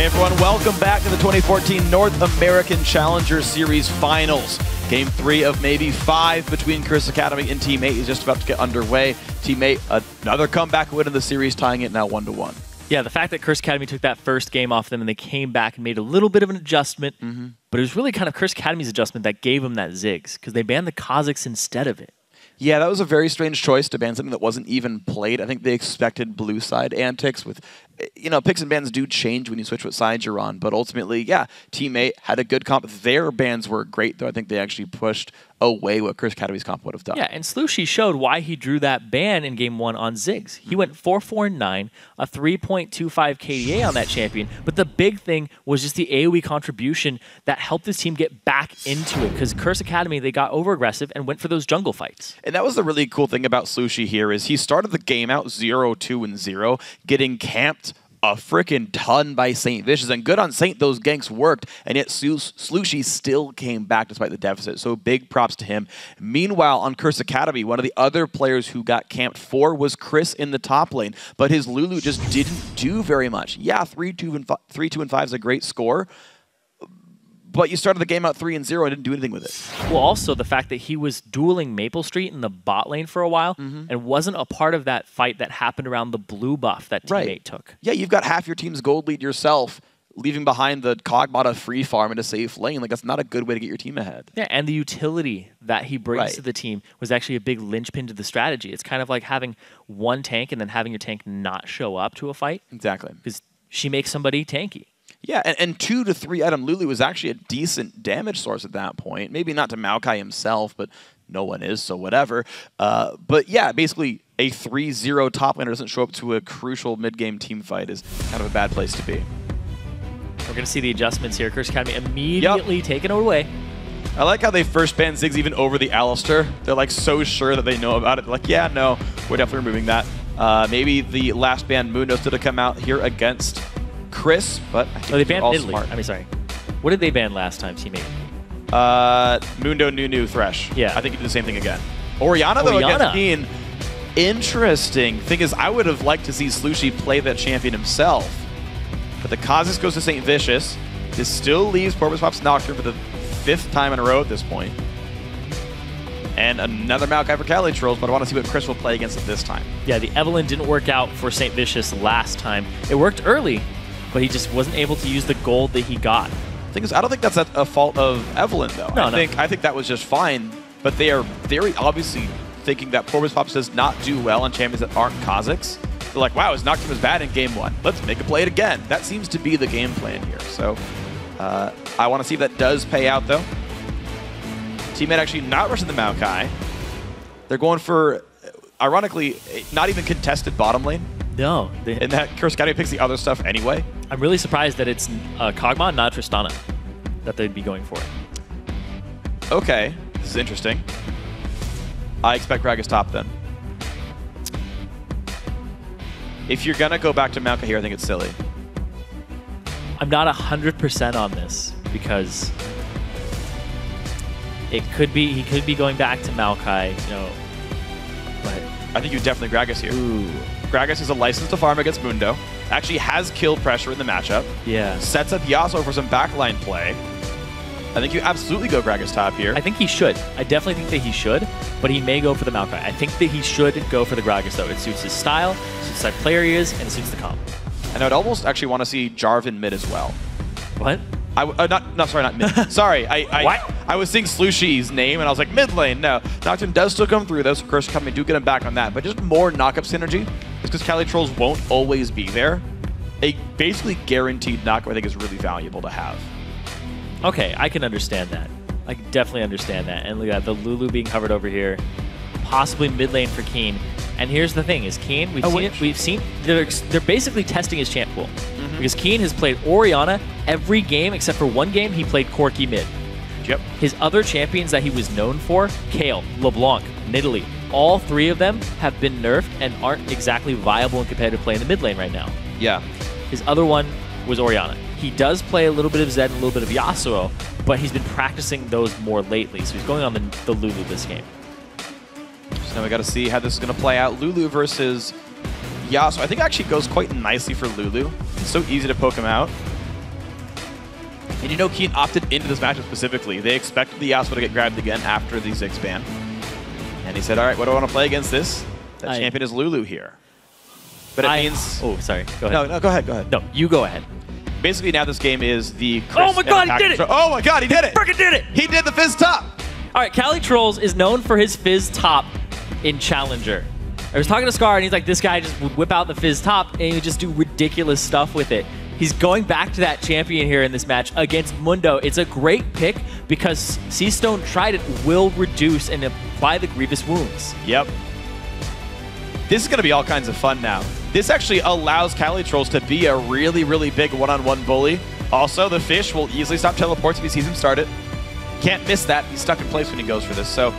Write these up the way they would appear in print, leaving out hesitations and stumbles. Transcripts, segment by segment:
Hey everyone, welcome back to the 2014 North American Challenger Series Finals. Game 3 of maybe 5 between Curse Academy and Team 8 is just about to get underway. Team 8, another comeback win in the series, tying it now 1-1. Yeah, the fact that Curse Academy took that first game off them and they came back and made a little bit of an adjustment, but it was really kind of Curse Academy's adjustment that gave them that Ziggs, because they banned the Kazakhs instead of it. Yeah, that was a very strange choice to ban something that wasn't even played. I think they expected blue side antics with, you know, picks and bans do change when you switch what side you're on, but ultimately, yeah, Team 8 had a good comp. Their bans were great, though. I think they actually pushed away what Curse Academy's comp would have done. Yeah, and Slushy showed why he drew that ban in Game 1 on Ziggs. He went 4-4-9, a 3.25 KDA on that champion, but the big thing was just the AoE contribution that helped his team get back into it, because Curse Academy, they got over-aggressive and went for those jungle fights. And that was the really cool thing about Slushy here, is he started the game out 0-2-0, getting camped a freaking ton by Saint Vicious, and good on Saint, those ganks worked, and yet Slushy still came back despite the deficit, so big props to him. Meanwhile, on Curse Academy, one of the other players who got camped for was Chris in the top lane, but his Lulu just didn't do very much. Yeah, 3-2-5 is a great score, but you started the game out 3-0 and didn't do anything with it. Well, also the fact that he was dueling Maple Street in the bot lane for a while and wasn't a part of that fight that happened around the blue buff that Team 8 took. Yeah, you've got half your team's gold lead yourself, leaving behind the Cogbot free farm in a safe lane. Like, that's not a good way to get your team ahead. Yeah, and the utility that he brings to the team was actually a big linchpin to the strategy. It's kind of like having one tank and then having your tank not show up to a fight. Exactly. Because she makes somebody tanky. Yeah, and 2 to 3 item Lulu was actually a decent damage source at that point. Maybe not to Maokai himself, but no one is, so whatever. But yeah, basically a 3-0 top laner doesn't show up to a crucial mid-game team fight is kind of a bad place to be. We're going to see the adjustments here. Curse Academy immediately taken away. I like how they first banned Ziggs even over the Alistar. They're like so sure that they know about it. They're like, yeah, no, we're definitely removing that. Maybe the last ban Mundo should have come out here against Chris, but I think they banned Italy. Smart. I mean, sorry. What did they ban last time, Team 8? Mundo, Nunu, Thresh. Yeah. I think he did the same thing again. Orianna, though, against Keen. Interesting. Thing is, I would have liked to see Slushy play that champion himself. But the Kazakhs goes to Saint Vicious. This still leaves Porpoise Pop's Nocturne for the 5th time in a row at this point. And another Maokai for Cali Trolls, but I want to see what Chris will play against it this time. Yeah, the Evelyn didn't work out for Saint Vicious last time. It worked early, but he just wasn't able to use the gold that he got. The thing is, I don't think that's a fault of Evelyn, though. No, I think that was just fine, but they are very obviously thinking that Porpoise Pops does not do well on champions that aren't Kazakhs. They're like, wow, his Nocturne was bad in Game 1. Let's make a play it again. That seems to be the game plan here. So I want to see if that does pay out, though. Teammate actually not rushing the Maokai. They're going for, ironically, not even contested bottom lane. No. And that Curse Academy picks the other stuff anyway. I'm really surprised that it's Kog'Maw, not Tristana, that they'd be going for. Okay, this is interesting. I expect Gragas top then. If you're going to go back to Maokai here, I think it's silly. I'm not 100% on this, because it could be, he could be going back to Maokai, you know, but I think you definitely Gragas here. Ooh. Gragas is a license to farm against Mundo. Actually has kill pressure in the matchup. Yeah. Sets up Yasuo for some backline play. I think you absolutely go Gragas top here. I think he should. I definitely think that he should, but he may go for the Maokai. I think that he should go for the Gragas, though. It suits his style, suits the type of player he is, and it suits the comp. And I would almost actually want to see Jarvan mid as well. What? Not mid. Sorry, I was seeing Slushy's name and I was like, mid lane. No, Nocturne does still come through though, so Curse Academy do get him back on that. But just more knockup synergy, just because Cali Trolls won't always be there. A basically guaranteed knockup I think is really valuable to have. Okay, I can understand that. I can definitely understand that. And look at the Lulu being covered over here. Possibly mid lane for Keen. And here's the thing, is Keen, we've seen they're basically testing his champ pool. Because Keen has played Orianna every game except for one game he played Corki mid. Yep. His other champions that he was known for, Kayle, LeBlanc, Nidalee, all 3 of them have been nerfed and aren't exactly viable in competitive play in the mid lane right now. Yeah. His other one was Orianna. He does play a little bit of Zed and a little bit of Yasuo, but he's been practicing those more lately, so he's going on the Lulu this game. So now we got to see how this is going to play out. Lulu versus Yasuo. I think it actually goes quite nicely for Lulu. It's so easy to poke him out. And you know Keen opted into this matchup specifically. They expected the Yasuo to get grabbed again after the Ziggs ban. And he said, all right, what do I want to play against this? That champion is Lulu here. But it means... Oh, sorry. Go ahead. No, go ahead, go ahead. No, you go ahead. Basically, now this game is the... Oh my god, he did it! Oh my god, he did it! Freaking did it! He did the Fizz top! All right, CaliTrolls is known for his Fizz top in Challenger. I was talking to Scar, and he's like, this guy just would whip out the Fizz top, and he would just do ridiculous stuff with it. He's going back to that champion here in this match against Mundo. It's a great pick because Seastone Trident will reduce and apply the Grievous Wounds. Yep. This is going to be all kinds of fun now. This actually allows CaliTrolls to be a really, really big one-on-one bully. Also, the Fish will easily stop teleports if he sees him start it. Can't miss that. He's stuck in place when he goes for this. So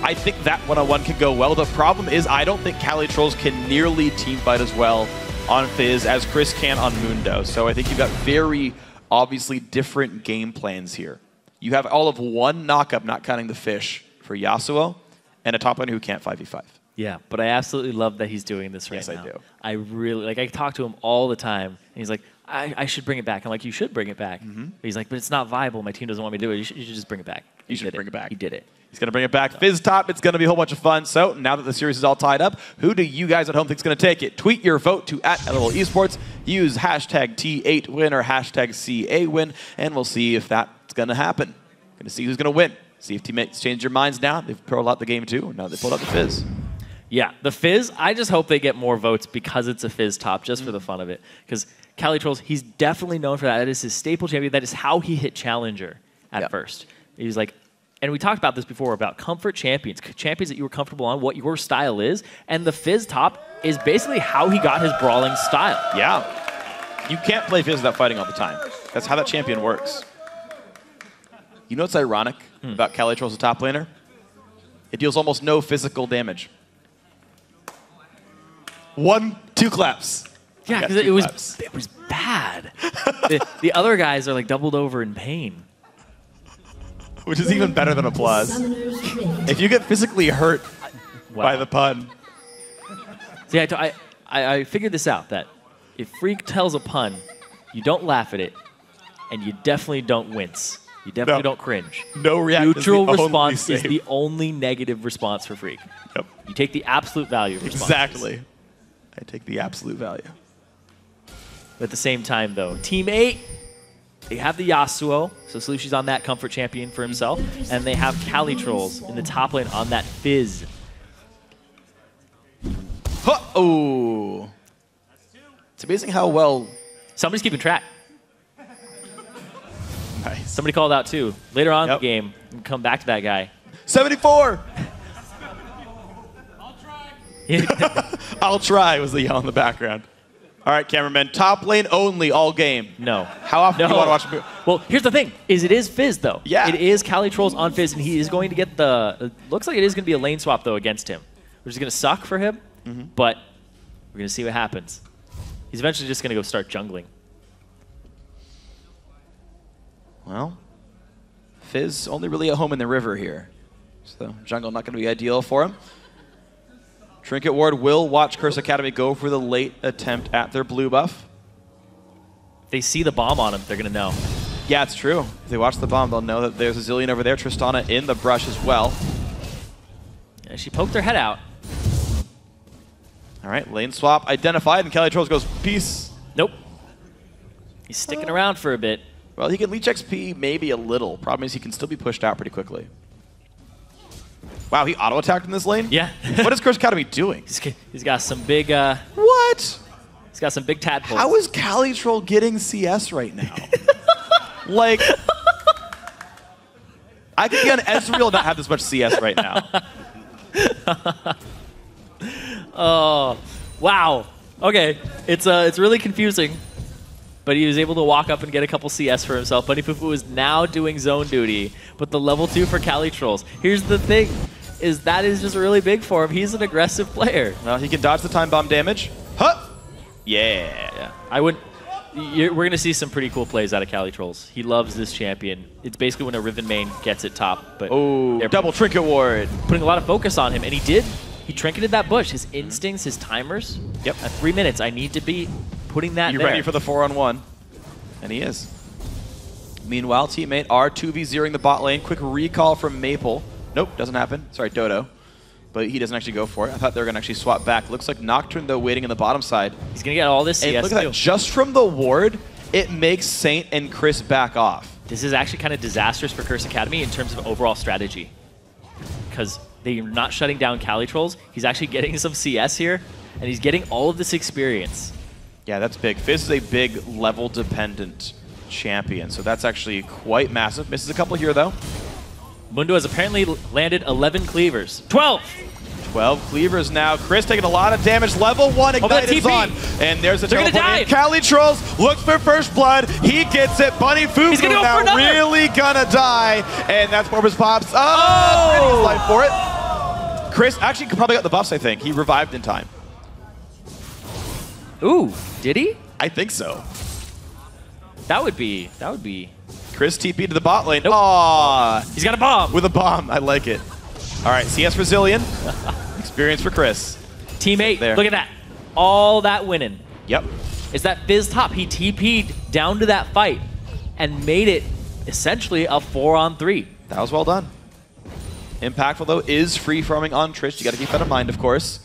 I think that one-on-one can go well. The problem is I don't think CaliTrolls can nearly teamfight as well on Fizz as Chris can on Mundo. So I think you've got very obviously different game plans here. You have all of one knockup, not counting the Fish, for Yasuo, and a top laner who can't 5v5. Yeah, but I absolutely love that he's doing this right now. Yes, I do. I really, like, I talk to him all the time, and he's like, I should bring it back. I'm like, you should bring it back. But he's like, but it's not viable. My team doesn't want me to do it. You should just bring it back. You should bring it back. He did it. He's going to bring it back. Fizz top, it's going to be a whole bunch of fun. So now that the series is all tied up, who do you guys at home think is going to take it? Tweet your vote to @LOL Esports. Use hashtag T8win or hashtag CAwin, and we'll see if that's going to happen. Going to see who's going to win. See if teammates change their minds now. They've pulled out the game too. Now they pulled out the Fizz. Yeah, the Fizz, I just hope they get more votes because it's a Fizz top, just for the fun of it. Because CaliTrolls, he's definitely known for that. That is his staple champion. That is how he hit Challenger at first. He's like, and we talked about this before, about comfort champions, champions that you were comfortable on, what your style is, and the Fizz top is basically how he got his brawling style. Yeah. You can't play Fizz without fighting all the time. That's how that champion works. You know what's ironic about CaliTrolls, the top laner? It deals almost no physical damage. 1, 2 claps. Yeah, because it was bad. the other guys are like doubled over in pain. Which is even better than applause. If you get physically hurt by the pun. See, I figured this out, that if Freak tells a pun, you don't laugh at it, and you definitely don't wince. You definitely don't cringe. No reaction. Neutral response is the only negative response for Freak. Yep. You take the absolute value of responses. Exactly. I take the absolute value. But at the same time, though, Team 8, they have the Yasuo, so Slushy's on that comfort champion for himself, and they have CaliTrolls in the top lane on that Fizz. Oh! It's amazing how well... Somebody's keeping track. Nice. Somebody called out, too. Later on in the game, we'll come back to that guy. 74! I'll try. I'll try was the yell in the background. All right, cameraman, top lane only all game. No. How often do you want to watch? Well, here's the thing, is it is Fizz, though. Yeah. It is CaliTrolls on Fizz, and he is going to get the... looks like it is going to be a lane swap, though, against him. Which is going to suck for him, but we're going to see what happens. He's eventually just going to go start jungling. Well, Fizz only really at home in the river here. So jungle not going to be ideal for him. Trinket Ward will watch Curse Academy go for the late attempt at their blue buff. If they see the bomb on him, they're going to know. Yeah, it's true. If they watch the bomb, they'll know that there's a Zillion over there. Tristana in the brush as well. Yeah, she poked her head out. All right, lane swap identified, and CaliTrolls goes, peace. Nope. He's sticking around for a bit. Well, he can leech XP maybe a little. Problem is he can still be pushed out pretty quickly. Wow, he auto-attacked in this lane? Yeah. What is Curse Academy doing? He's got some big... What? He's got some big tadpoles. How is CaliTroll getting CS right now? Like... I could be on Ezreal and not have this much CS right now. Oh, wow. Okay, it's really confusing. But he was able to walk up and get a couple CS for himself. Bunny Fufu is now doing zone duty, but the level 2 for CaliTrolls. Here's the thing, is that is just really big for him. He's an aggressive player. Well, he can dodge the time bomb damage. Huh! Yeah. I would. We're going to see some pretty cool plays out of CaliTrolls. He loves this champion. It's basically when a Riven main gets it top. But oh, double Trinket Ward. Putting a lot of focus on him, and he did. He trinketed that bush. His instincts, his timers. Yep. At 3 minutes, I need to be putting that You're there. ready for the 4-on-1. And he is. Meanwhile, teammate are 2v0ing the bot lane. Quick recall from Maple. Nope, doesn't happen. Sorry, Dodo. But he doesn't actually go for it. I thought they were going to actually swap back. Looks like Nocturne, though, waiting in the bottom side. He's going to get all this CS, and look at that. Just from the ward, it makes Saint and Chris back off. This is actually kind of disastrous for Curse Academy in terms of overall strategy. Because they're not shutting down Cali Trolls. He's actually getting some CS here, and he's getting all of this experience. Yeah, that's big. Fizz is a big level-dependent champion, so that's actually quite massive. Misses a couple here, though. Mundo has apparently landed 11 cleavers. 12! 12 cleavers now. Chris taking a lot of damage. Level 1 Ignite is on. And there's a teleport. Cali Trolls looks for first blood. He gets it. Bunny Fufu now really gonna die. And that's Porpoise Pops. Oh! Life for it. Chris actually probably got the buffs, I think. He revived in time. Ooh, did he? I think so. That would be... Chris TP to the bot lane. Nope. Aww. He's got a bomb. With a bomb. I like it. All right, CS for Zillion. Experience for Chris. Teammate, look at that. All that winning. Yep. Is that Fizz top. He TP'd down to that fight and made it essentially a 4-on-3. That was well done. Impactful, though, is free farming on Trish. You got to keep that in mind, of course.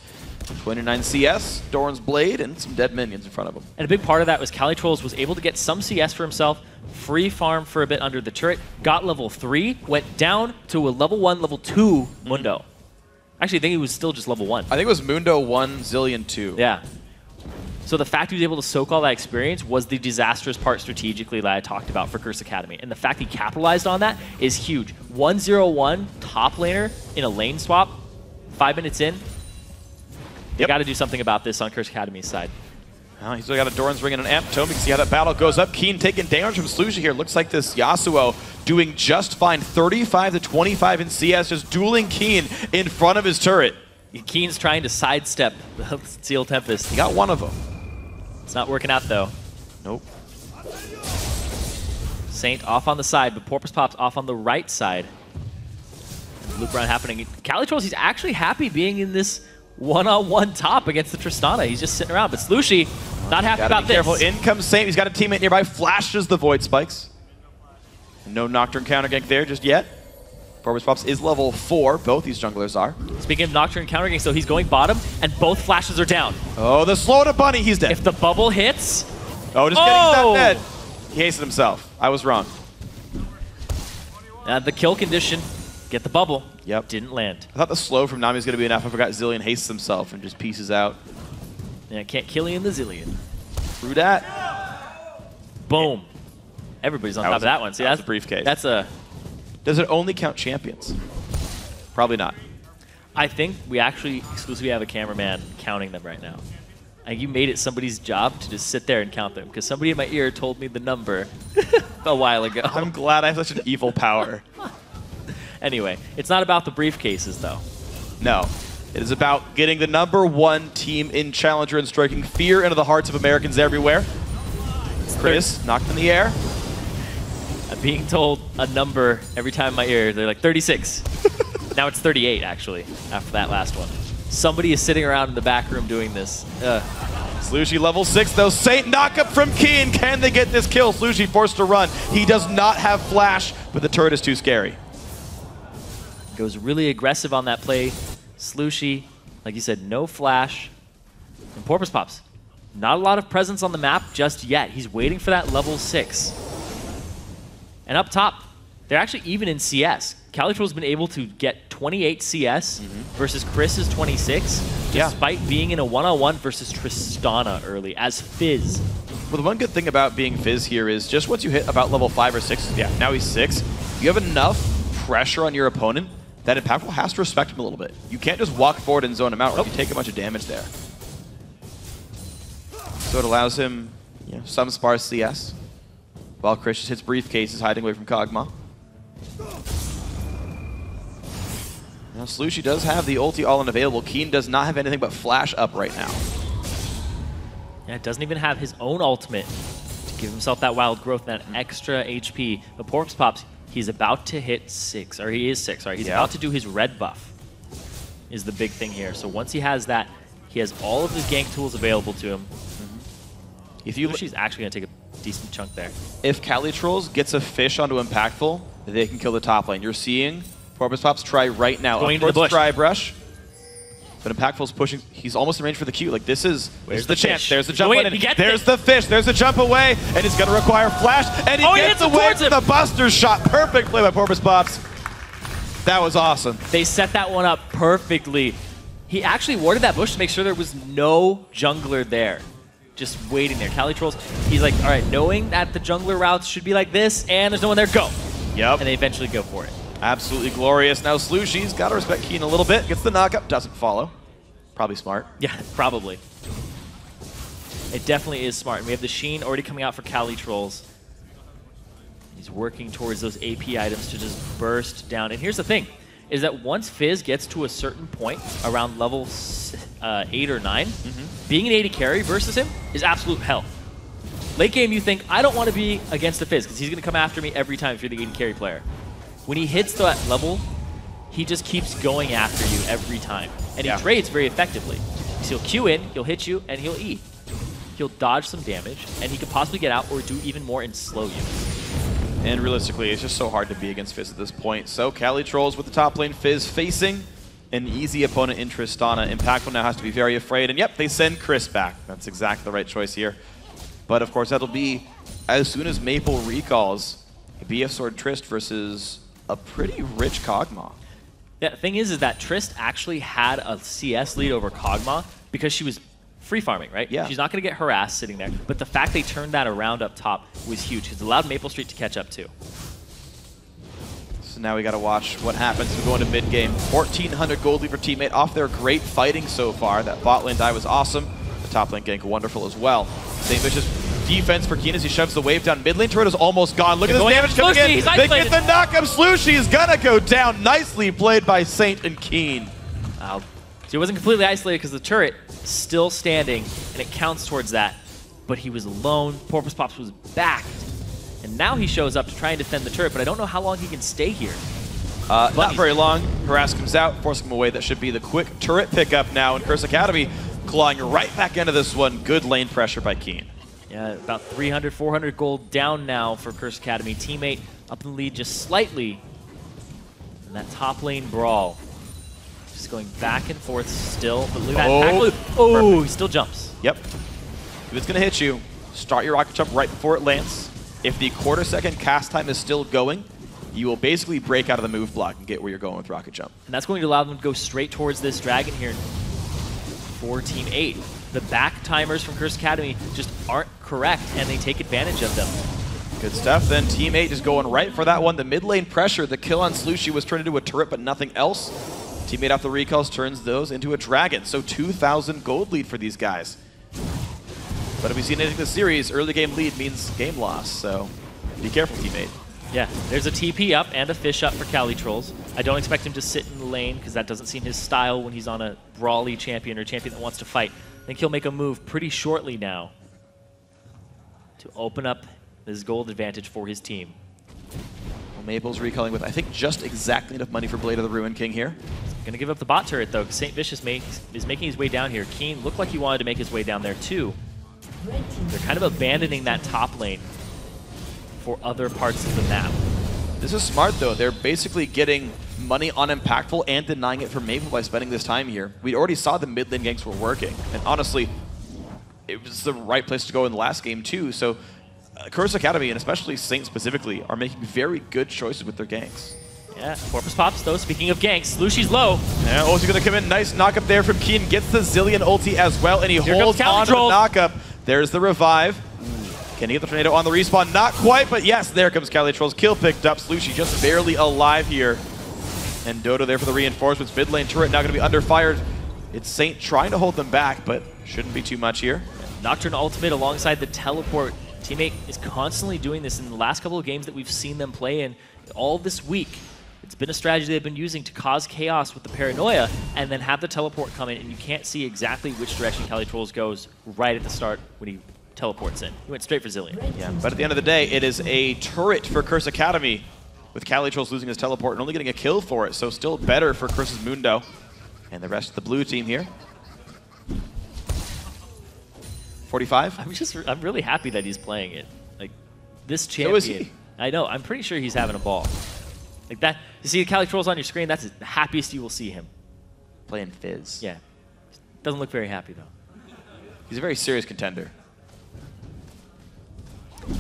29 CS, Doran's Blade, and some dead minions in front of him. And a big part of that was Cali Trolls was able to get some CS for himself, free farm for a bit under the turret, got level 3, went down to a level 1, level 2 Mundo. Actually, I think he was still just level 1. I think it was Mundo 1, Zillion 2. Yeah. So the fact he was able to soak all that experience was the disastrous part strategically that I talked about for Curse Academy. And the fact he capitalized on that is huge. 1-0-1 top laner in a lane swap, 5 minutes in. You got to do something about this on Curse Academy's side. Oh, he's still got a Doran's Ring and an Amp Tome. You can see how that battle goes up. Keen taking damage from Slushie here. Looks like this Yasuo doing just fine. 35 to 25 in CS, just dueling Keen in front of his turret. Keen's trying to sidestep Steel Tempest. He got one of them. It's not working out, though. Nope. Saint off on the side, but Porpoise Pops off on the right side. Loop around happening. Cali Trolls, he's actually happy being in this one-on-one top against the Tristana. He's just sitting around. But Slushie, not happy about this. Careful. In comes Saint. He's got a teammate nearby. Flashes the Void Spikes. No Nocturne counter gank there just yet. Porpoise Pops is level 4. Both these junglers are. Speaking of Nocturne counter gank, so he's going bottom, and both flashes are down. Oh, the slow to Bunny. He's dead. If the bubble hits... Oh, just kidding. He's not dead. He hastened himself. I was wrong. The kill condition. Get the bubble. Yep. Didn't land. I thought the slow from Nami was going to be enough. I forgot Zillion hastes himself and just pieces out. Yeah, can't Killian the Zillion. Through that. Boom. Everybody's on top of that one. See, that's a briefcase. That's a... Does it only count champions? Probably not. I think we actually exclusively have a cameraman counting them right now. And you made it somebody's job to just sit there and count them, because somebody in my ear told me the number a while ago. I'm glad I have such an evil power. Anyway, it's not about the briefcases, though. No. It is about getting the #1 team in Challenger and striking fear into the hearts of Americans everywhere. Chris, knocked in the air. I'm being told a number every time in my ear. They're like, 36. Now it's 38, actually, after that last one. Somebody is sitting around in the back room doing this. Slushie level 6, though. Saint knock up from Keen. Can they get this kill? Slushie forced to run. He does not have flash, but the turret is too scary. Goes really aggressive on that play. Slushie, like you said, no flash. And Porpoise Pops, not a lot of presence on the map just yet. He's waiting for that level 6. And up top, they're actually even in CS. Cali Trolls has been able to get 28 CS versus Chris's 26, despite being in a one-on-one versus Tristana early as Fizz. Well, the one good thing about being Fizz here is just once you hit about level 5 or 6, yeah, now he's 6, you have enough pressure on your opponent that Impactful has to respect him a little bit. You can't just walk forward and zone him out, or you take a bunch of damage there. So it allows him, some sparse CS, while Chris just hits briefcases hiding away from Kog'Maw. Now Slushie does have the ulti all unavailable. Keen does not have anything but flash up right now. Yeah, doesn't even have his own ultimate to give himself that wild growth and that extra HP. But Porpoise Pops, he's about to hit 6, or he is 6, sorry. He's about to do his red buff is the big thing here. So once he has that, he has all of his gank tools available to him. If you Slushie's actually going to take a decent chunk there. If Calitrolls gets a fish onto Impactful, they can kill the top lane. You're seeing Porpoise Pops try right now. Going into the bush. Dry Brush. But Impactful's pushing. He's almost in range for the Q. Like, this is the chance. Fish? There's the jump in. There's it. the fish. There's the jump away. And he's going to require flash. And he gets away with the Buster shot. Perfect play by Porpoise Pops. That was awesome. They set that one up perfectly. He actually warded that bush to make sure there was no jungler there. Just waiting there. Calitrolls, he's like, all right, knowing that the jungler routes should be like this and there's no one there, go. Yep. And they eventually go for it. Absolutely glorious. Now Slushy's got to respect Keen a little bit. Gets the knockup, doesn't follow. Probably smart. Yeah, probably. It definitely is smart. And we have the Sheen already coming out for Calitrolls. He's working towards those AP items to just burst down. And here's the thing, is that once Fizz gets to a certain point, around level 8 or 9, being an AD carry versus him is absolute hell. Late game, you think, I don't want to be against the Fizz, because he's going to come after me every time if you're the AD carry player. When he hits that level, he just keeps going after you every time. And he trades very effectively. So he'll Q in, he'll hit you, and he'll E. He'll dodge some damage, and he could possibly get out or do even more and slow you. And realistically, it's just so hard to be against Fizz at this point. So Calitrolls with the top lane, Fizz facing an easy opponent in Tristana. Impactful now has to be very afraid. And yep, they send Chris back. That's exactly the right choice here. But of course, that'll be as soon as Maple recalls a BF Sword Trist versus a pretty rich Kog'Maw. Yeah, the thing is that Trist actually had a CS lead over Kog'Maw because she was free farming, right? Yeah. She's not going to get harassed sitting there. But the fact they turned that around up top was huge because it allowed Maple Street to catch up too. So now we got to watch what happens as we go into mid-game. 1,400 gold lead for teammate off their great fighting so far. That bot lane die was awesome. The top lane gank wonderful as well. St. Vicious defense for Keen as he shoves the wave down. Mid lane turret is almost gone. Look at this damage coming in. They get the knock-up. Slushy is going to go down. Nicely played by Saint and Keen. Wow. So he wasn't completely isolated because the turret still standing, and it counts towards that. But he was alone. Porpoise Pops was backed. And now he shows up to try and defend the turret, but I don't know how long he can stay here. Not very long. Harass comes out, forcing him away. That should be the quick turret pickup now. And Curse Academy clawing right back into this one. Good lane pressure by Keen. Yeah, about 300, 400 gold down now for Curse Academy. Teammate up in the lead just slightly. And that top lane brawl. Just going back and forth still. But look at that. Oh, he still jumps. Yep. If it's going to hit you, start your rocket jump right before it lands. If the quarter-second cast time is still going, you will basically break out of the move block and get where you're going with rocket jump. And that's going to allow them to go straight towards this dragon here for Team 8. The back timers from Curse Academy just aren't correct, and they take advantage of them. Good stuff. Then Team 8 is going right for that one. The mid lane pressure, the kill on Slushy was turned into a turret, but nothing else. Team 8 off the recalls turns those into a dragon. So 2,000 gold lead for these guys. But if we've seen anything this series, early game lead means game loss. So be careful, Team 8. Yeah, there's a TP up and a fish up for Calitrolls. I don't expect him to sit in the lane because that doesn't seem his style when he's on a brawly champion or a champion that wants to fight. I think he'll make a move pretty shortly now to open up this gold advantage for his team. Well, Maple's recalling with, I think, just exactly enough money for Blade of the Ruin King here. Going to give up the bot turret, though, because St. Vicious is making his way down here. Keen looked like he wanted to make his way down there, too. They're kind of abandoning that top lane for other parts of the map. This is smart, though. They're basically getting money on Impactful and denying it for Maple by spending this time here. We already saw the mid lane ganks were working. And honestly, it was the right place to go in the last game, too. So Curse Academy, and especially Saint specifically, are making very good choices with their ganks. Yeah, Porpoise Pops, though, speaking of ganks, Slushy's low. Yeah, Ulti's going to come in. Nice knock up there from Keen. Gets the Zillion ulti as well, and he holds on to the knock up. There's the revive. Can he get the tornado on the respawn? Not quite, but yes, there comes Calitrolls. Kill picked up. Slushy just barely alive here. And Dodo there for the reinforcements. Mid lane turret now going to be under fire. It's Saint trying to hold them back, but shouldn't be too much here. Nocturne ultimate alongside the teleport. Teammate is constantly doing this in the last couple of games that we've seen them play in all this week. It's been a strategy they've been using to cause chaos with the paranoia and then have the teleport come in, and you can't see exactly which direction Calitrolls goes right at the start when he teleports in. He went straight for Zillion. Yeah, but at the end of the day, it is a turret for Curse Academy, with Calitrolls losing his teleport and only getting a kill for it, so still better for Curse's Mundo and the rest of the blue team here. 45? I'm really happy that he's playing it. Like, this champion. is he. I know. I'm pretty sure he's having a ball. Like that. You see the Cali Trolls on your screen? That's the happiest you will see him. Playing Fizz. Yeah. Doesn't look very happy, though. He's a very serious contender. I feel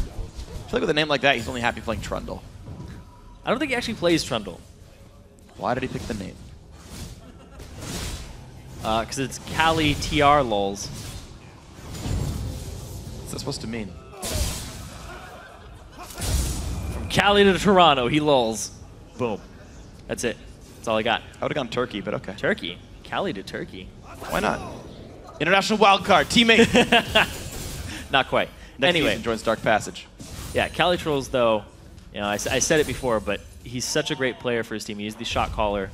like with a name like that, he's only happy playing Trundle. I don't think he actually plays Trundle. Why did he pick the name? Because it's Cali TR lols. What's that supposed to mean? From Cali to Toronto, he lols. Boom. That's it. That's all I got. I would have gone Turkey, but okay. Turkey. Cali to Turkey. Why not? International wildcard, teammate. Not quite. Next anyway, season joins Dark Passage. Yeah, Cali Trolls, though, you know, I said it before, but he's such a great player for his team. He's the shot caller,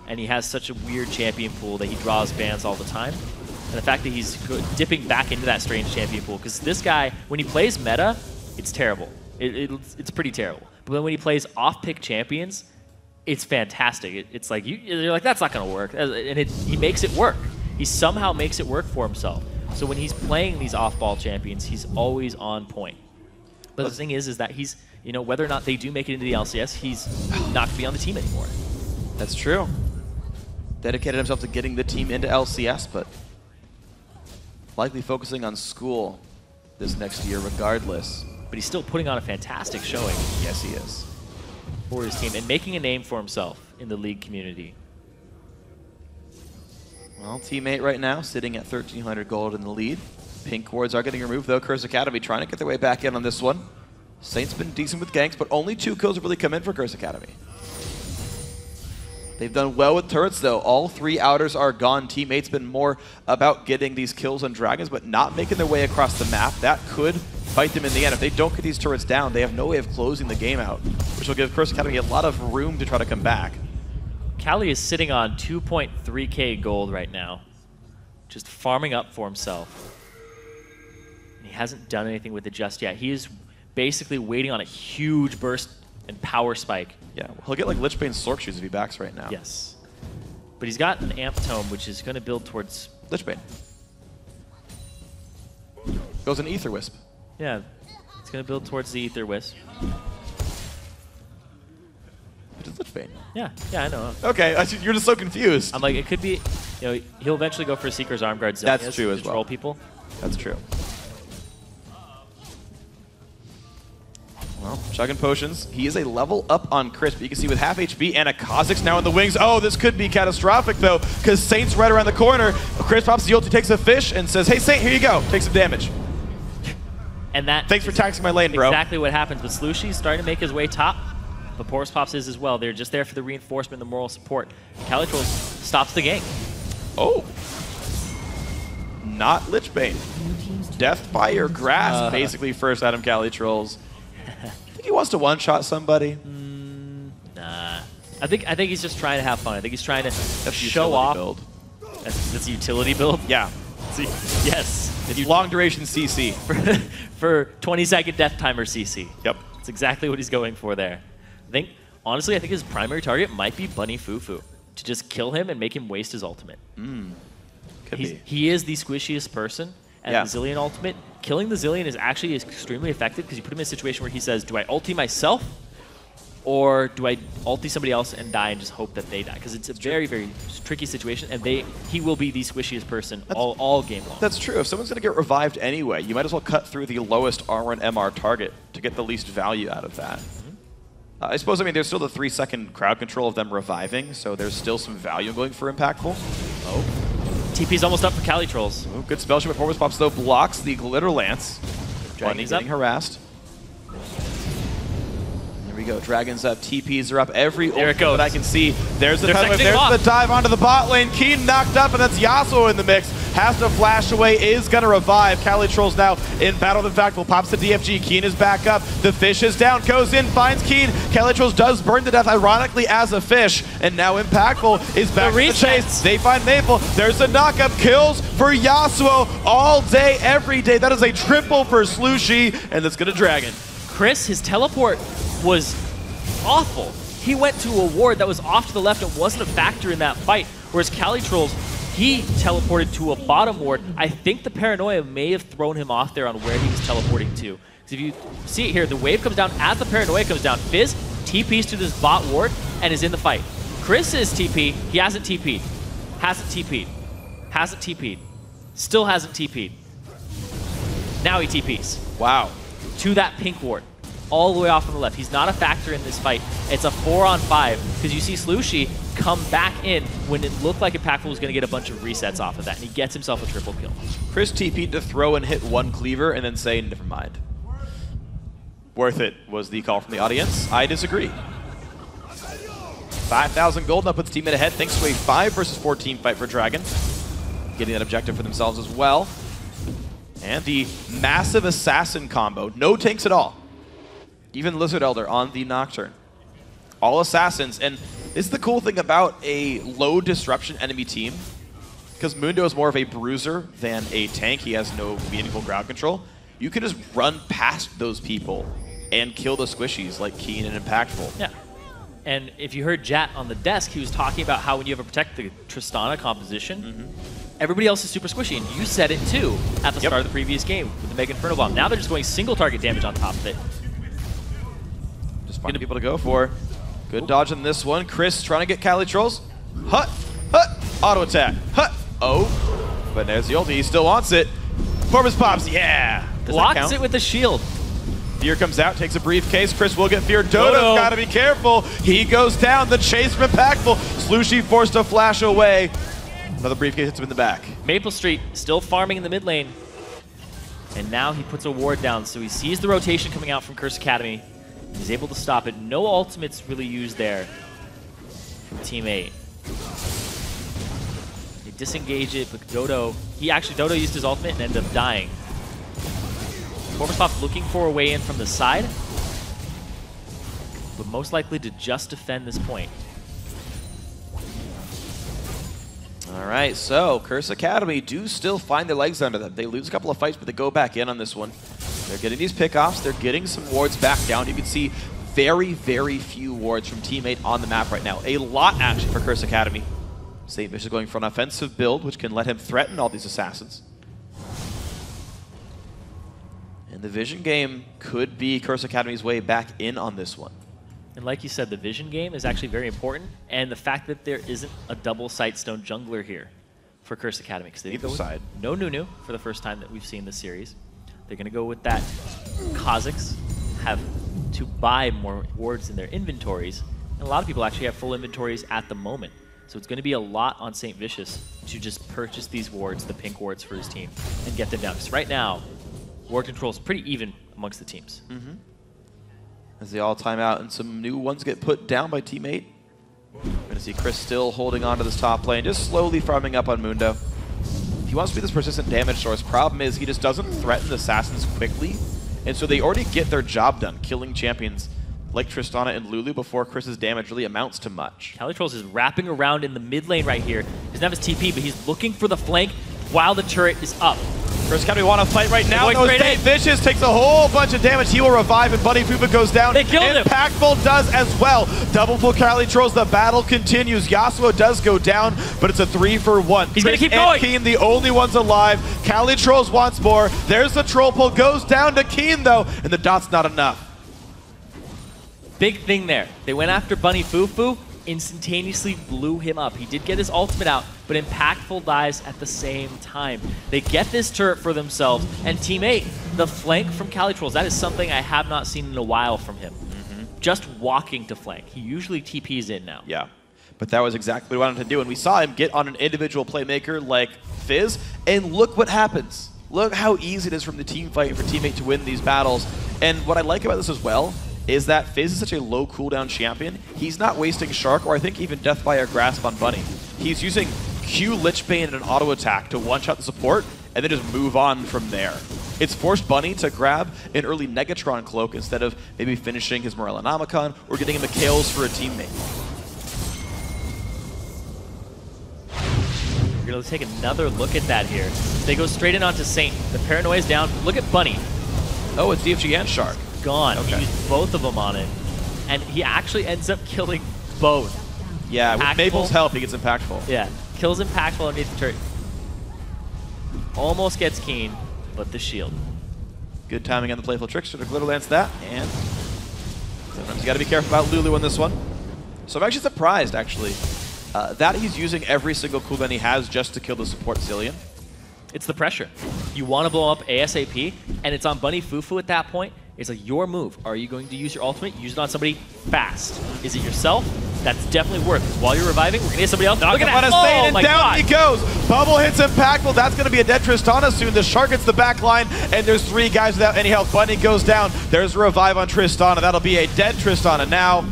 and he has such a weird champion pool that he draws bans all the time. And the fact that he's dipping back into that strange champion pool, because this guy, when he plays meta, it's terrible. It's pretty terrible. But then when he plays off-pick champions, it's fantastic. It's like, you're like, that's not going to work. And he makes it work. He somehow makes it work for himself. So when he's playing these off-ball champions, he's always on point. But the thing is that he's, you know, whether or not they do make it into the LCS, he's not going to be on the team anymore. That's true. Dedicated himself to getting the team into LCS, but likely focusing on school this next year regardless. But he's still putting on a fantastic showing. Yes, he is. For his team and making a name for himself in the league community. Well, teammate right now sitting at 1,300 gold in the lead. Pink wards are getting removed, though. Curse Academy trying to get their way back in on this one. Saints been decent with ganks, but only 2 kills have really come in for Curse Academy. They've done well with turrets, though. All 3 outers are gone. Teammates been more about getting these kills on dragons, but not making their way across the map. That could fight them in the end. If they don't get these turrets down, they have no way of closing the game out, which will give Curse Academy a lot of room to try to come back. Cali is sitting on 2.3k gold right now, just farming up for himself. And he hasn't done anything with it just yet. He is basically waiting on a huge burst and power spike. Yeah, he'll get like Lichbane Slurp Shoes if he backs right now. Yes. But he's got an Amp Tome, which is going to build towards... Lichbane. Goes an Ether Wisp. Yeah, it's going to build towards the Ether Wisp. But it's Lichbane. Yeah, I know. Okay, you're just so confused. I'm like, it could be, you know, he'll eventually go for Seeker's Arm Guard Zone. That's true as well. Control people. That's true. Well, chugging potions. He is a level up on Chris, but you can see with half HP and a Kha'Zix now in the wings. Oh, this could be catastrophic, though, because Saint's right around the corner. Chris pops the ulti, takes a fish, and says, hey, Saint, here you go. Take some damage. And that Thanks for taxing my lane, bro. Exactly what happens. But Slushy's starting to make his way top. But Porous Pops is as well. They're just there for the reinforcement, the moral support. Cali Trolls stops the gank. Oh. Not Lichbane. Death by your grass, basically, first Adam Cali Trolls. Think he wants to one-shot somebody? Nah. I think he's just trying to have fun. I think he's trying to show off. Build. That's a utility build? Yeah. Yes. It's long duration CC. For 20-second death timer CC. Yep. That's exactly what he's going for there. Honestly, I think his primary target might be Bunny Fufu. To just kill him and make him waste his ultimate. Could be. He is the squishiest person. And the Zilean ultimate, killing the Zilean is actually extremely effective because you put him in a situation where he says, do I ulti myself or do I ulti somebody else and die and just hope that they die? Because it's a very, very tricky situation, and he will be the squishiest person all game long. That's true. If someone's going to get revived anyway, you might as well cut through the lowest armor and MR target to get the least value out of that. I suppose, there's still the 3-second crowd control of them reviving, so there's still some value in going for Impactful. Oh. TP's almost up for Cali Trolls. Ooh, good spell shot, but Porous Pops, though, blocks the Glitter Lance. Bunny getting harassed. There we go. Dragons up, TPs are up. Every there it goes. that I can see. There's the dive onto the bot lane. Keen knocked up, and that's Yasuo in the mix. Has to flash away, is going to revive. Cali Trolls now in battle with Impactful. Pops the DFG. Keen is back up. The fish is down. Goes in, finds Keen. Cali Trolls does burn to death, ironically, as a fish. And now Impactful is back in the chase. They find Maple. There's a knock-up. Kills for Yasuo all day, every day. That is a triple for Slushy, and that's going to Dragon. Chris, his teleport was awful. He went to a ward that was off to the left and wasn't a factor in that fight, whereas Cali Trolls, he teleported to a bottom ward. I think the paranoia may have thrown him off there on where he was teleporting to, Because if you see it here, the wave comes down as the Paranoia comes down. Fizz TPs to this bot ward and is in the fight. Chris is TP. He hasn't TP'd. Hasn't TP'd. Hasn't TP'd. Still hasn't TP'd. Now he TPs. Wow. To that pink ward. All the way off on the left. He's not a factor in this fight. It's a 4-on-5 because you see Slushie come back in when it looked like Impactful was going to get a bunch of resets off of that, and he gets himself a triple kill. Chris TP'd to throw and hit one cleaver and then say, never mind. Worth it was the call from the audience. I disagree. 5,000 gold now puts teammate ahead thanks to a 5 versus 4 team fight for Dragon. Getting that objective for themselves as well. And the massive assassin combo. No tanks at all. Even Lizard Elder on the Nocturne. All assassins. And this is the cool thing about a low disruption enemy team. Because Mundo is more of a bruiser than a tank. He has no meaningful ground control. You can just run past those people and kill the squishies like Keen and Impactful. Yeah. And if you heard Jat on the desk, he was talking about how when you have a Protect the Tristana composition, everybody else is super squishy. And you said it too at the start of the previous game with the Mega Inferno Bomb. Now they're just going single target damage on top of it. Just finding people to go for. Good dodge on this one. Chris trying to get Cali Trolls. Hut, hut, auto attack. Hut. Oh, but there's the ulti. He still wants it. Corvus pops. Yeah. Blocks it with the shield. Fear comes out, takes a briefcase. Chris will get feared. Dodo's got to be careful. He goes down. The chase from Impactful. Slushie forced to flash away. Another briefcase hits him in the back. Maple Street still farming in the mid lane. And now he puts a ward down, so he sees the rotation coming out from Curse Academy. He's able to stop it. No ultimates really used there from Team 8. They disengage it, but Dodo used his ultimate and ended up dying. Corvus looking for a way in from the side, but most likely to just defend this point. All right, so Curse Academy do still find their legs under them. They lose a couple of fights, but they go back in on this one. They're getting these pickoffs. They're getting some wards back down. You can see very, very few wards from Team 8 on the map right now. A lot, actually, for Curse Academy. St. Vicious going for an offensive build, which can let him threaten all these assassins. And the Vision game could be Curse Academy's way back in on this one. And like you said, the Vision game is actually very important, and the fact that there isn't a double Sightstone jungler here for Curse Academy, because they go with no Nunu for the first time that we've seen this series. They're going to go with that. Kha'Zix have to buy more wards in their inventories, and a lot of people actually have full inventories at the moment. So it's going to be a lot on St. Vicious to just purchase these wards, the pink wards for his team, and get them down. Because right now, ward control is pretty even amongst the teams. As they all time out and some new ones get put down by Team 8. We're going to see Chris still holding on to this top lane, just slowly farming up on Mundo. He wants to be this persistent damage source. Problem is he just doesn't threaten the assassins quickly, and so they already get their job done, killing champions like Tristana and Lulu before Chris's damage really amounts to much. Cali Trolls is wrapping around in the mid lane right here. He doesn't have his TP, but he's looking for the flank while the turret is up. Curse Academy want to fight right now. St. Vicious takes a whole bunch of damage. He will revive, and Bunny Fupa goes down. They killed him. Impactful does as well. Double pull Cali Trolls. The battle continues. Yasuo does go down, but it's a 3-for-1. He's going to keep going. Keen, the only ones alive. Cali Trolls wants more. There's the troll pull. Goes down to Keen, though, and the dot's not enough. Big thing there. They went after Bunny Fufu, instantaneously blew him up. He did get his ultimate out, but Impactful dies at the same time. They get this turret for themselves, and Team 8, the flank from Cali Trolls, that is something I have not seen in a while from him. Just walking to flank. He usually TPs in now. Yeah, but that was exactly what he wanted to do, and we saw him get on an individual playmaker like Fizz, and look what happens. Look how easy it is from the team fight for Team 8 to win these battles. And what I like about this as well is that Fizz is such a low cooldown champion. He's not wasting Shark or I think even Death by a Grasp on Bunny. He's using Q Lichbane and an auto attack to one-shot the support and then just move on from there. It's forced Bunny to grab an early Negatron cloak instead of maybe finishing his Morellonomicon or getting him a Kalos for a teammate. We're going to take another look at that here. They go straight in onto Saint. The Paranoia's down. Look at Bunny. Oh, it's DFG and Shark. Gone. Okay. He used both of them on it. And he actually ends up killing both. Yeah, with Maple's help, he gets Impactful. Yeah, kills Impactful underneath the turret. Almost gets Keen, but the shield. Good timing on the playful trickster to glitter lance that, and sometimes you got to be careful about Lulu on this one. So I'm actually surprised, actually, that he's using every single cooldown he has just to kill the support Cillian. It's the pressure. You want to blow up ASAP, and it's on Bunny Fufu at that point. It's like your move. Are you going to use your ultimate? Use it on somebody fast. Is it yourself? That's definitely worth it. While you're reviving, we're going to hit somebody else. Look at that. Oh, and down he goes. Bubble hits impactful. That's going to be a dead Tristana soon. The Shark hits the back line, and there's 3 guys without any health. Bunny goes down. There's a revive on Tristana. That'll be a dead Tristana now.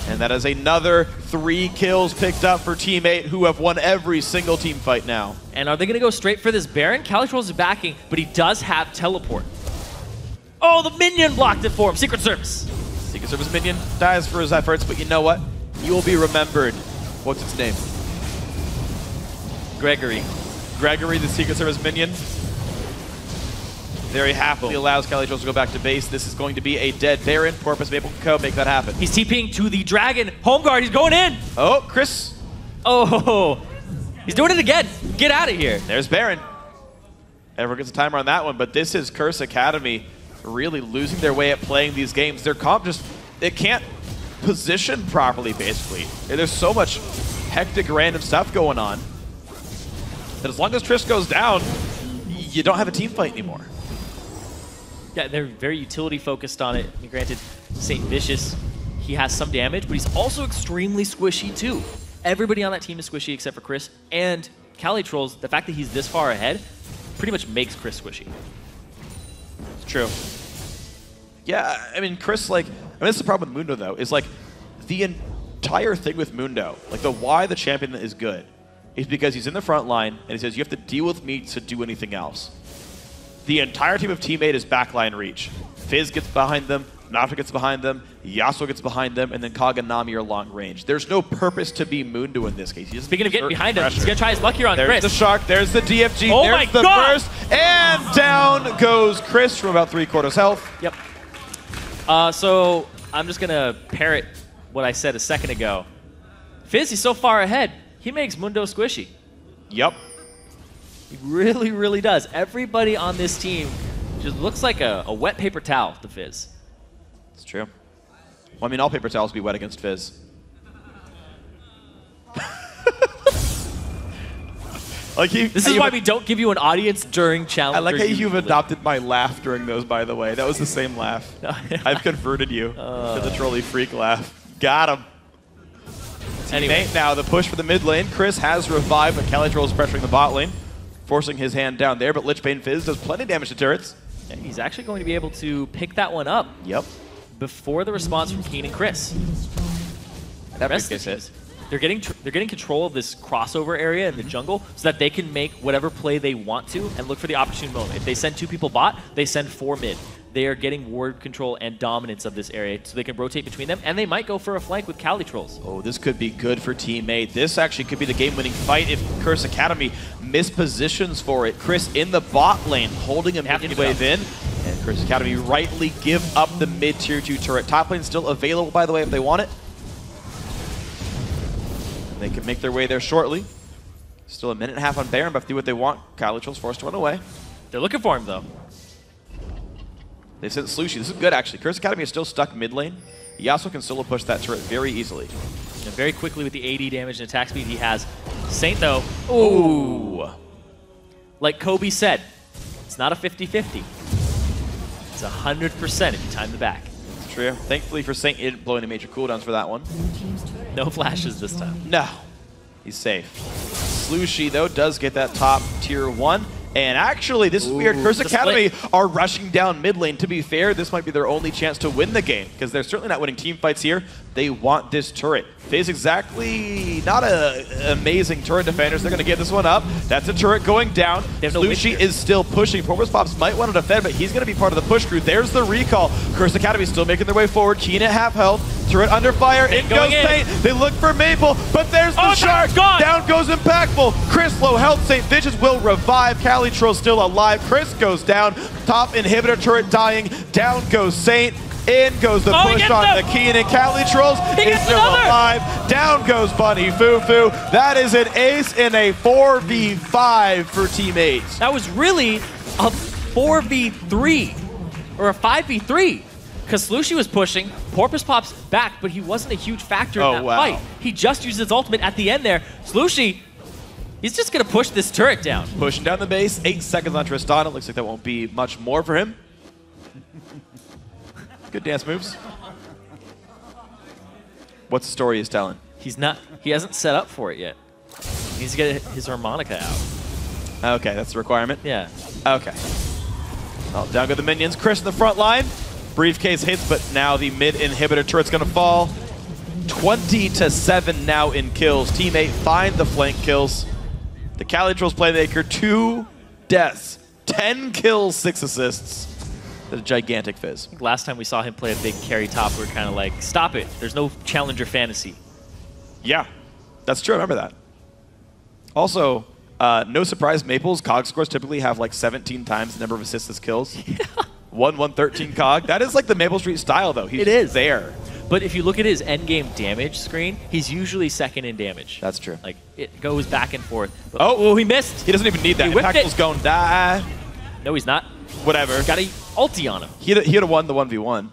And that is another 3 kills picked up for Team 8, who have won every single team fight now. And are they going to go straight for this Baron? Calitrolls is backing, but he does have teleport. Oh, the minion blocked it for him. Secret Service. Secret Service minion dies for his efforts, but you know what? You will be remembered. What's its name? Gregory. Gregory, the Secret Service minion. Very happily allows Calitrolls to go back to base. This is going to be a dead Baron. Porpoise Maple Co. make that happen. He's TPing to the Dragon. Home guard, he's going in. Oh, Chris. Oh, he's doing it again. Get out of here. There's Baron. Everyone gets a timer on that one, but this is Curse Academy really losing their way at playing these games. Their comp just, it can't position properly, basically. There's so much hectic random stuff going on that as long as Triss goes down, you don't have a team fight anymore. Yeah, they're very utility focused on it. I mean, granted, St. Vicious, he has some damage, but he's also extremely squishy too. Everybody on that team is squishy except for Chris, and Calitrolls, the fact that he's this far ahead pretty much makes Chris squishy. It's true. Yeah, I mean, Chris, like, this is the problem with Mundo, though, is like the entire thing with Mundo, like the why the champion is good, is because he's in the front line and he says, you have to deal with me to do anything else. The entire team of Team 8 is backline reach. Fizz gets behind them, Nafta gets behind them, Yasuo gets behind them, and then Kag and Nami are long range. There's no purpose to be Mundo in this case. Speaking of getting behind him, he's going to try his luck here on Chris. There's the Shark, there's the DFG, oh there's the burst, and down goes Chris from about 3/4 health. Yep. So I'm just going to parrot what I said a second ago. Fizz, he's so far ahead, he makes Mundo squishy. Yep. He really, really does. Everybody on this team just looks like a wet paper towel to Fizz. It's true. Well, I mean, all paper towels be wet against Fizz. Like this is why we don't give you an audience during challenge. I like how you've adopted my laugh during those, by the way. That was the same laugh. I've converted you to the trolley freak laugh. Got him. Anyway, now the push for the mid lane. Chris has revived, but Calitrolls pressuring the bot lane, forcing his hand down there, but Lichbane Fizz does plenty of damage to turrets. And he's actually going to be able to pick that one up. Yep. Before the response from Keen and Chris. That rest of hit. They're getting control of this crossover area in the jungle so that they can make whatever play they want to and look for the opportune moment. If they send 2 people bot, they send 4 mid. They are getting ward control and dominance of this area so they can rotate between them, and they might go for a flank with Calitrolls. Oh, this could be good for Team 8. This actually could be the game-winning fight if Curse Academy mispositions for it. Chris in the bot lane, holding a minion wave in, and Curse Academy rightly give up the mid-tier 2 turret. Top lane still available, by the way, if they want it. They can make their way there shortly. Still a minute and a half on Baron, but if they do what they want, Calitrolls forced to run away. They're looking for him, though. They sent Slushie. This is good, actually. Curse Academy is still stuck mid lane. Yasuo can solo push that turret very easily. And very quickly with the 80 damage and attack speed he has. Saint, though, ooh. Like Kobe said, it's not a 50-50. It's 100% if you time the back. It's true. Thankfully for Saint, he didn't blow any major cooldowns for that one. No flashes this time. No. He's safe. Slushie, though, does get that top tier 1. And actually, this is weird. Curse Academy are rushing down mid lane. To be fair, this might be their only chance to win the game, because they're certainly not winning team fights here. They want this turret. Fizz exactly not an amazing turret defenders. They're going to get this one up. That's a turret going down. Slushie is still pushing. Porpoise Pops might want to defend, but he's going to be part of the push crew. There's the recall. Curse Academy still making their way forward. Keen at half health. Turret under fire. In goes Saint. They look for Maple, but there's the Shark. Down goes Impactful. Chris low health. St. Vicious will revive. Calitrolls still alive. Chris goes down. Top inhibitor turret dying. Down goes Saint. In goes the push on the Keen, and Calitrolls is still alive. Down goes Bunny Fufu. That is an ace in a 4v5 for Team 8. That was really a 4v3. or a 5v3. Because Slushie was pushing, Porpoise pops back, but he wasn't a huge factor in that fight. He just used his ultimate at the end there. Slushie, he's just going to push this turret down. Pushing down the base, 8 seconds on Tristana. Looks like that won't be much more for him. Good dance moves. What's the story he's telling? He hasn't set up for it yet. He needs to get his harmonica out. Okay, that's the requirement? Yeah. Okay. Well, down go the minions. Chris in the front line. Briefcase hits, but now the mid inhibitor turret's going to fall. 20-7 now in kills. Teammate find the flank kills. The Calitrolls playmaker, 2 deaths, 10 kills, 6 assists. The gigantic Fizz. Last time we saw him play a big carry top, we were kind of like, stop it. There's no challenger fantasy. Yeah, that's true. I remember that. Also, no surprise, Maple's COG scores typically have like 17 times the number of assists as kills. Yeah. 113 COG. That is like the Maple Street style, though. It is there. But if you look at his endgame damage screen, he's usually second in damage. That's true. Like, it goes back and forth. But, oh, he missed. He doesn't even need that. Impactful's going to die. No, he's not. Whatever. Got a ulti on him. He'd have won the 1v1.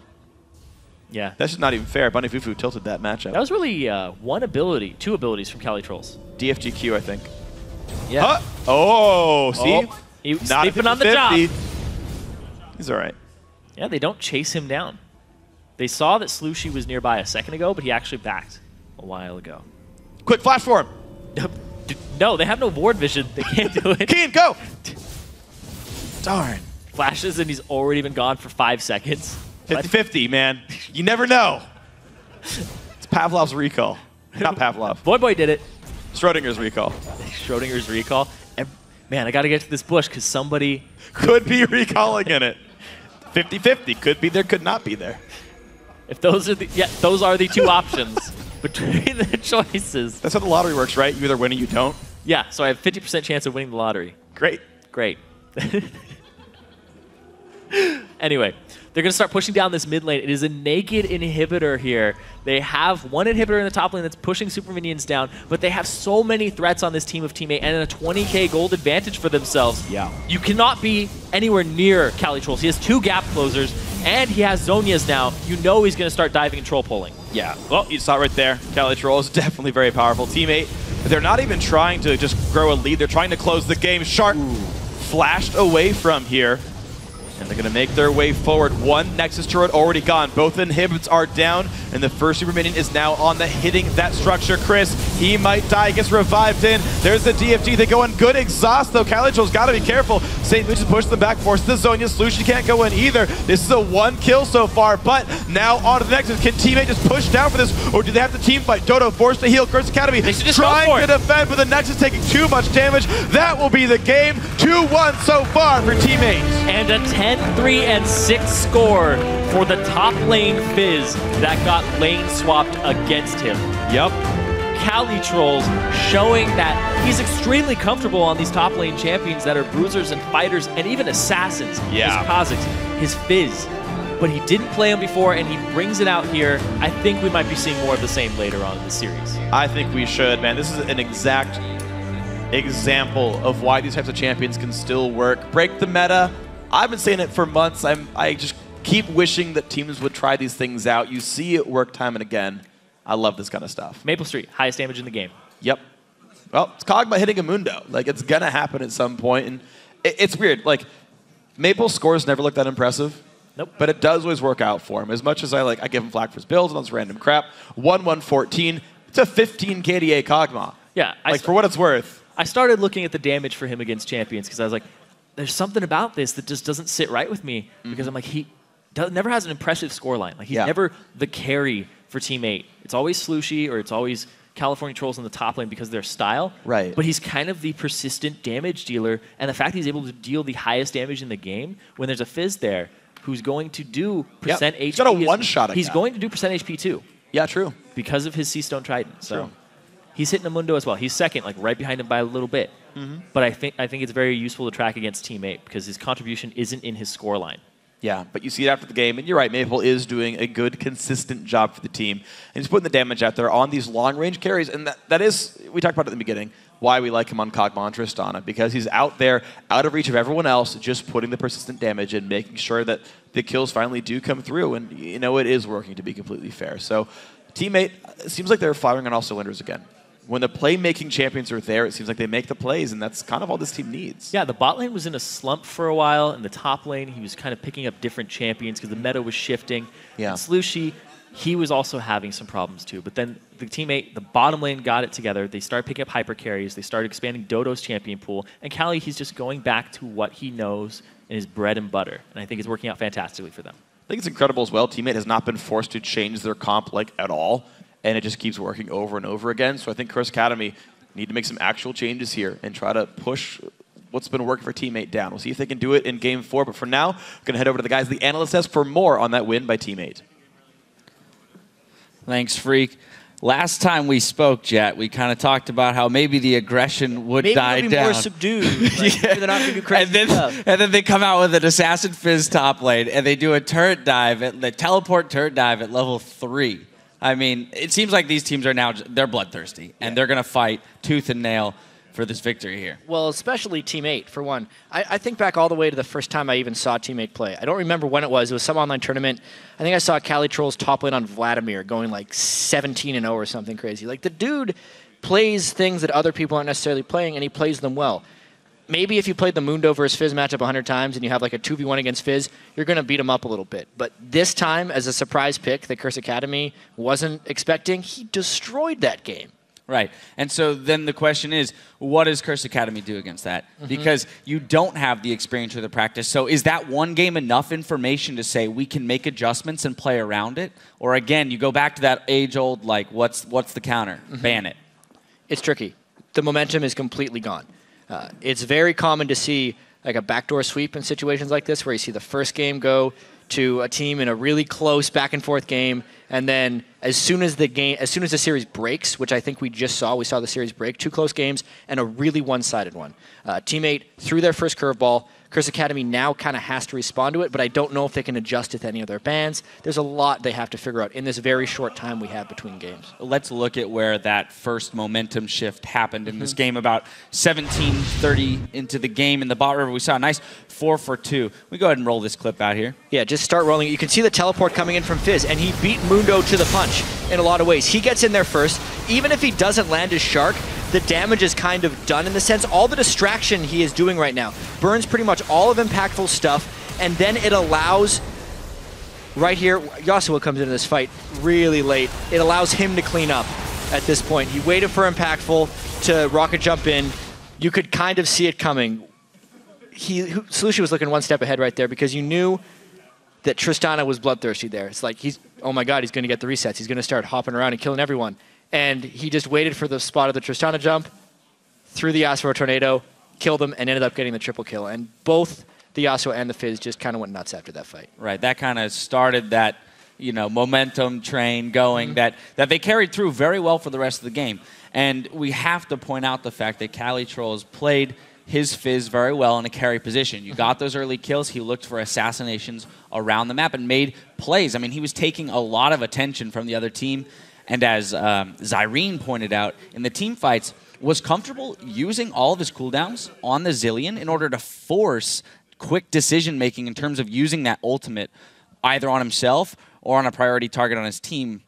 Yeah. That's just not even fair. Bunny Fufu tilted that matchup. That was really two abilities from Calitrolls. DFGQ, I think. Yeah. Huh? Oh, see? He was sleeping on the job. He's all right. Yeah, they don't chase him down. They saw that Slushie was nearby a second ago, but he actually backed a while ago. Quick flash for him. No, they have no ward vision. They can't do it. Keen, go! Darn. Flashes and he's already been gone for 5 seconds. 50-50, man. You never know. It's Pavlov's recall. Not Pavlov. Boy did it. Schrodinger's recall. Schrodinger's recall. And, man, I got to get to this bush because somebody could be recalling in it. 50-50. Could be there, could not be there. If those are the two options between the choices. That's how the lottery works, right? You either win or you don't. Yeah, so I have 50% chance of winning the lottery. Great. Great. Anyway, they're going to start pushing down this mid lane. It is a naked inhibitor here. They have one inhibitor in the top lane that's pushing super minions down, but they have so many threats on this team of teammate and a 20k gold advantage for themselves. Yeah. You cannot be anywhere near Calitrolls. He has 2 gap closers, and he has Zhonya's now. You know he's going to start diving and troll pulling. Yeah. Well, you saw it right there. Calitrolls is definitely a very powerful teammate. They're not even trying to just grow a lead. They're trying to close the game. Shark flashed away from here. And they're going to make their way forward. One Nexus turret already gone. Both inhibits are down, and the first super minion is now on the hitting that structure. Chris, he might die, gets revived in. There's the DFG. They go in good exhaust, though. Calitrolls got to be careful. St. Lucius pushes them back, forces the Zhonya. Slushie can't go in either. This is a 1 kill so far, but now on to the Nexus. Can teammate just push down for this, or do they have to team fight? Dodo forced to heal. Curse Academy trying to defend, but the Nexus taking too much damage. That will be the game. 2-1 so far for teammates. And a 10-3-6 score for the top lane Fizz that got lane swapped against him. Yep. Calitrolls showing that he's extremely comfortable on these top lane champions that are bruisers and fighters and even assassins. Yeah. His Kha'Zix, his Fizz. But he didn't play him before, and he brings it out here. I think we might be seeing more of the same later on in the series. I think we should, man. This is an exact example of why these types of champions can still work. Break the meta. I've been saying it for months. I just keep wishing that teams would try these things out. You see it work time and again. I love this kind of stuff. Maple Street, highest damage in the game. Yep. Well, it's COG by hitting a Mundo. Like, it's going to happen at some point. And it's weird. Like, Maple's scores never look that impressive. Nope. But it does always work out for him. As much as I give him flack for his builds and all this random crap. 1-1-14. It's a 15 KDA Kog'Maw. Yeah. For what it's worth. I started looking at the damage for him against champions because I was like, there's something about this that just doesn't sit right with me because I'm like, he never has an impressive scoreline. Like, he's never the carry for teammate. It's always Slushie or it's always California Trolls in the top lane because of their style. Right. But he's kind of the persistent damage dealer, and the fact he's able to deal the highest damage in the game when there's a Fizz there who's going to do percent HP. He's got a one-shot. He's going to do percent HP too. Yeah, true. Because of his Seastone Trident. So true. He's hitting a Mundo as well. He's second, like right behind him by a little bit. But I think it's very useful to track against teammate because his contribution isn't in his scoreline. Yeah, but you see it after the game, and you're right, Maple is doing a good, consistent job for the team. And he's putting the damage out there on these long-range carries, and that is, we talked about it in the beginning, why we like him on Kog'Maw and Tristana, because he's out there, out of reach of everyone else, just putting the persistent damage and making sure that the kills finally do come through. And, you know, it is working, to be completely fair. So, teammate, it seems like they're firing on all cylinders again. When the playmaking champions are there, it seems like they make the plays, and that's kind of all this team needs. Yeah, the bot lane was in a slump for a while. In the top lane, he was kind of picking up different champions because the meta was shifting. Yeah. And Slushie, he was also having some problems too. But then the teammate, the bottom lane, got it together. They started picking up hyper carries. They started expanding Dodo's champion pool. And Cali, he's just going back to what he knows and his bread and butter. And I think it's working out fantastically for them. I think it's incredible as well. Teammate has not been forced to change their comp like at all, and it just keeps working over and over again. So I think Curse Academy need to make some actual changes here and try to push what's been working for Teammate down. We'll see if they can do it in Game 4. But for now, we're going to head over to the guys at the Analyst Desk for more on that win by Teammate. Thanks, Freak. Last time we spoke, Jet, we kind of talked about how maybe the aggression would die maybe down. more subdued. Like, Yeah. they're not going to do crazy stuff. And then they come out with an Assassin Fizz top lane, and they do a turret dive, the teleport turret dive at level 3. I mean, it seems like these teams are now, they're bloodthirsty, and they're going to fight tooth and nail for this victory here. Well, especially Team 8, for one. I think back all the way to the first time I even saw Team 8 play. I don't remember when it was. It was some online tournament. I think I saw Cali Troll's top lane on Vladimir going like 17-0 or something crazy. Like, the dude plays things that other people aren't necessarily playing, and he plays them well. Maybe if you played the Mundo versus Fizz matchup 100 times and you have like a 2v1 against Fizz, you're going to beat him up a little bit. But this time, as a surprise pick that Curse Academy wasn't expecting, he destroyed that game. Right. And so then the question is, what does Curse Academy do against that? Because you don't have the experience or the practice. So is that one game enough information to say we can make adjustments and play around it? Or again, you go back to that age-old, like, what's the counter? Ban it. It's tricky. The momentum is completely gone. It's very common to see like a backdoor sweep in situations like this where you see the first game go to a team in a really close back and forth game, and then as soon as the series breaks, which I think we saw the series break, 2 close games and a really one-sided one. Teammate threw their first curveball. Curse Academy now kind of has to respond to it, but I don't know if they can adjust it to any of their bans. There's a lot they have to figure out in this very short time we have between games. Let's look at where that first momentum shift happened in this game. About 17:30 into the game in the bot river, we saw a nice 4-for-2. We go ahead and roll this clip out here. Yeah, just start rolling. You can see the teleport coming in from Fizz, and he beat Mundo to the punch in a lot of ways. He gets in there first. Even if he doesn't land his Shark, the damage is kind of done in the sense. All the distraction he is doing right now burns pretty much all of impactful stuff, and then it allows, right here, Yasuo comes into this fight really late. It allows him to clean up at this point. He waited for impactful to rocket jump in. You could kind of see it coming. Slushie was looking one step ahead right there because you knew that Tristana was bloodthirsty there. It's like, oh my god, he's going to get the resets. He's going to start hopping around and killing everyone. And he just waited for the spot of the Tristana jump, threw the Yasuo tornado, killed him, and ended up getting the triple kill. And both the Yasuo and the Fizz just kind of went nuts after that fight. Right, that kind of started that, momentum train going that they carried through very well for the rest of the game. And we have to point out the fact that Cali Trolls played his Fizz very well in a carry position. You got those early kills. He looked for assassinations around the map and made plays. I mean, he was taking a lot of attention from the other team. And as Zyrene pointed out, in the team fights, was comfortable using all of his cooldowns on the Zillion in order to force quick decision-making in terms of using that ultimate either on himself or on a priority target on his team,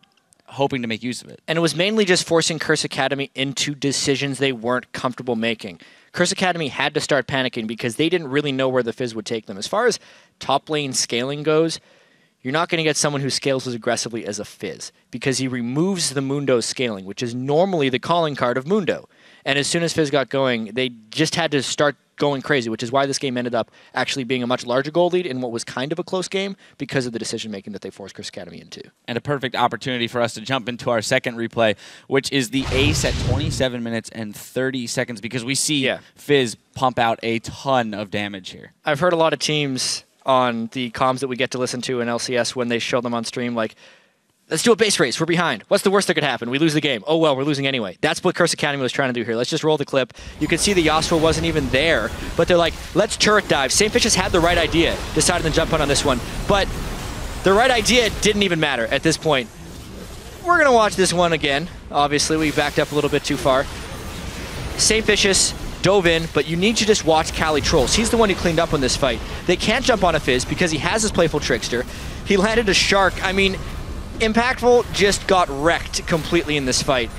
hoping to make use of it. And it was mainly just forcing Curse Academy into decisions they weren't comfortable making. Curse Academy had to start panicking because they didn't really know where the Fizz would take them. As far as top lane scaling goes, you're not going to get someone who scales as aggressively as a Fizz because he removes the Mundo scaling, which is normally the calling card of Mundo. And as soon as Fizz got going, they just had to start going crazy, which is why this game ended up actually being a much larger goal lead in what was kind of a close game because of the decision-making that they forced Curse Academy into. And a perfect opportunity for us to jump into our second replay, which is the ace at 27 minutes and 30 seconds because we see Fizz pump out a ton of damage here. I've heard a lot of teams on the comms that we get to listen to in LCS when they show them on stream, like, let's do a base race. We're behind. What's the worst that could happen? We lose the game. Oh, well, we're losing anyway. That's what Curse Academy was trying to do here. Let's just roll the clip. You can see the Yasuo wasn't even there, but they're like, let's turret dive. Saintfishes had the right idea, decided to jump on this one, but the right idea didn't even matter at this point. We're going to watch this one again. Obviously, we backed up a little bit too far. St. Vicious dove in, but you need to just watch Cali Trolls. He's the one who cleaned up on this fight. They can't jump on a Fizz because he has his Playful Trickster. He landed a Shark. I mean, Impactful just got wrecked completely in this fight.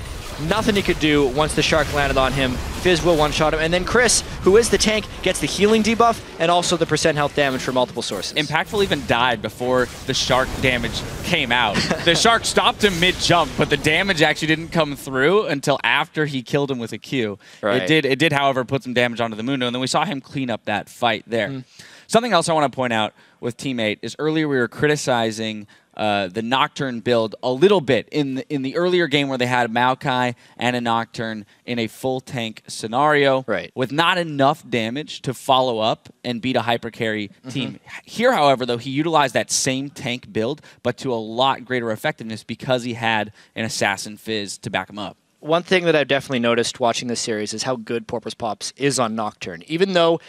Nothing he could do once the Shark landed on him. Fizz will one-shot him, and then Chris, who is the tank, gets the healing debuff and also the % health damage from multiple sources. Impactful even died before the Shark damage came out. The Shark stopped him mid-jump, but the damage actually didn't come through until after he killed him with a Q. Right. It did, however, put some damage onto the Mundo, and then we saw him clean up that fight there. Something else I want to point out with Teammate is earlier we were criticizing the Nocturne build a little bit in the earlier game where they had Maokai and a Nocturne in a full tank scenario with not enough damage to follow up and beat a hyper carry team. Here, however, though, he utilized that same tank build, but to a lot greater effectiveness because he had an Assassin Fizz to back him up. One thing that I've definitely noticed watching this series is how good Porpoise Pops is on Nocturne. Even though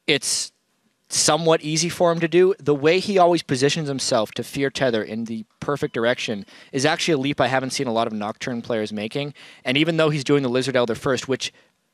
it's somewhat easy for him to do, the way he always positions himself to fear tether in the perfect direction is actually a leap I haven't seen a lot of Nocturne players making. And even though he's doing the Lizard Elder first, which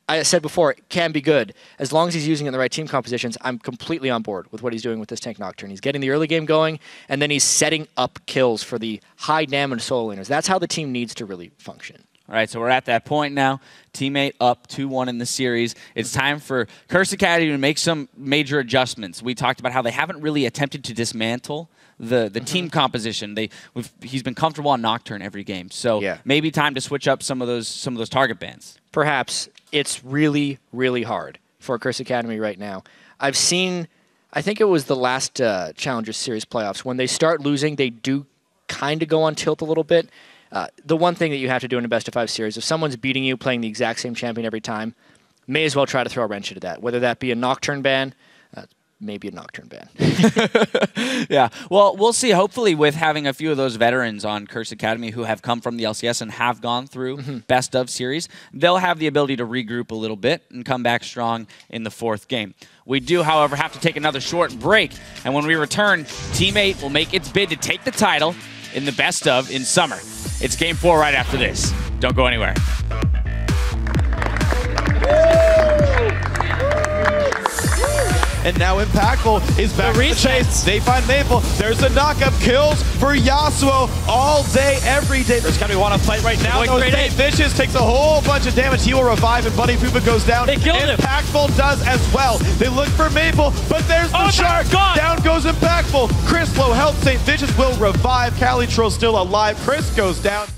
I said before, can be good, as long as he's using it in the right team compositions, I'm completely on board with what he's doing with this tank Nocturne. He's getting the early game going, and then he's setting up kills for the high damage solo laners. That's how the team needs to really function. All right, so we're at that point now. Teammate up 2-1 in the series. It's time for Curse Academy to make some major adjustments. We talked about how they haven't really attempted to dismantle the team composition. He's been comfortable on Nocturne every game, so maybe time to switch up some of those target bans. Perhaps. It's really, really hard for Curse Academy right now. I've seen, I think it was the last Challenger Series playoffs, when they start losing, they do kind of go on tilt a little bit. The one thing that you have to do in a best-of-5 series, if someone's beating you playing the exact same champion every time, may as well try to throw a wrench into that, whether that be a Nocturne ban, maybe a Nocturne ban. Yeah, well, we'll see. Hopefully with having a few of those veterans on Curse Academy who have come from the LCS and have gone through best-of series, they'll have the ability to regroup a little bit and come back strong in the 4th game. We do, however, have to take another short break, and when we return, Teammate will make its bid to take the title in the best-of in summer. It's Game 4 right after this. Don't go anywhere. And now Impactful is back in the chase. They find Maple. There's a knock-up. Kills for Yasuo all day, every day. There's gonna want to fight right now. No, St. Vicious takes a whole bunch of damage. He will revive, and Bunny Poopa goes down. They killed him. Impactful does as well. They look for Maple, but there's the Shark. Down goes Impactful. Chris low health. St. Vicious will revive. Cali Troll still alive. Chris goes down.